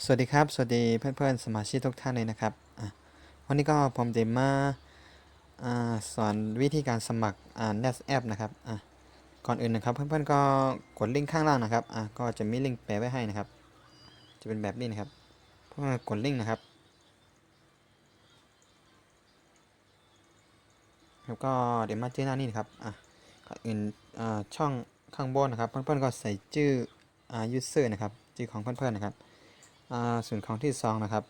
สวัสดีครับสวัสดีเพื่อนๆสมาชิกทุกท่านเลยนะครับวันนี้ก็ผมจะมาสอนวิธีการสมัครNest App นะครับก่อนอื่นนะครับเพื่อนๆก็กดลิงก์ข้างล่างนะครับก็จะมีลิงก์แปะไว้ให้นะครับจะเป็นแบบนี้นะครับเพื่อกดลิงก์นะครับแล้วก็เดี๋ยวมาเจอหน้านี้นะครับก่อนอื่นช่องข้างบนนะครับเพื่อนๆก็ใส่ชื่อuser นะครับชื่อของเพื่อนๆนะครับส่วนของที่สองนะครับ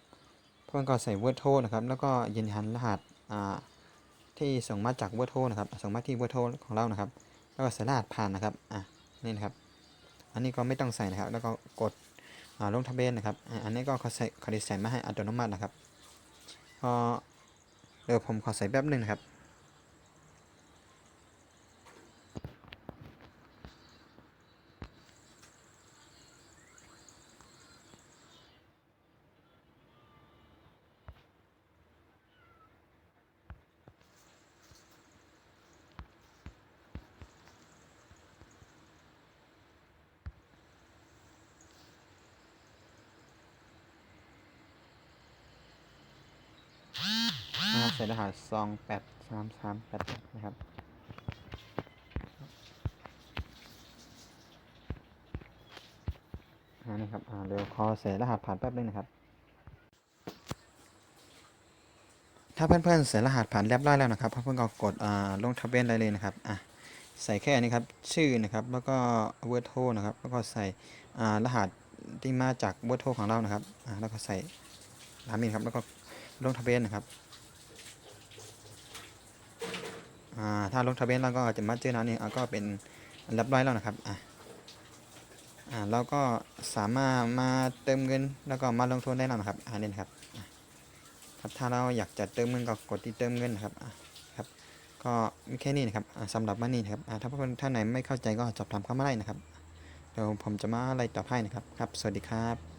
เพื่อนก็ใส่ word code นะครับแล้วก็ยืนยันรหัสที่ส่งมาจากเบอร์โทรนะครับส่งมาที่เบอร์โทรของเรานะครับแล้วก็ใส่รหัสผ่านนะครับนี่นะครับอันนี้ก็ไม่ต้องใส่นะครับแล้วก็กดลงทะเบียนนะครับอันนี้ก็เขาได้ใส่มาให้อัตโนมัตินะครับก็เดี๋ยวผมขอใส่แป๊บหนึ่งนะครับใส่รหัส283388นะครับนี่ครับเดี๋ยวขอใส่รหัสผ่านแป๊บนึงนะครับถ้าเพื่อนๆใส่รหัสผ่านเรียบร้อยแล้วนะครับเพื่อนๆก็กดลงทะเบียนได้เลยนะครับใส่แค่นี้ครับชื่อนะครับแล้วก็เบอร์โทรนะครับแล้วก็ใส่รหัสที่มาจากเบอร์โทรของเรานะครับแล้วก็ใส่ตามนี้ครับแล้วก็ลงทะเบียนนะครับถ้าลงทะเบียนแล้วก็จะมาเจอหน้านี้ก็เป็นเรียบร้อยแล้วนะครับเราก็สามารถมาเติมเงินแล้วก็มาลงทุนได้แล้วนะครับนี่นะครับถ้าเราอยากจะเติมเงินก็กดที่เติมเงินนะครับครับก็มีแค่นี้นะครับสำหรับวันนี้นะครับถ้าเพื่อนท่านไหนไม่เข้าใจก็สอบถามเข้ามาได้นะครับเดี๋ยวผมจะมาไล่ตอบให้นะครับสวัสดีครับ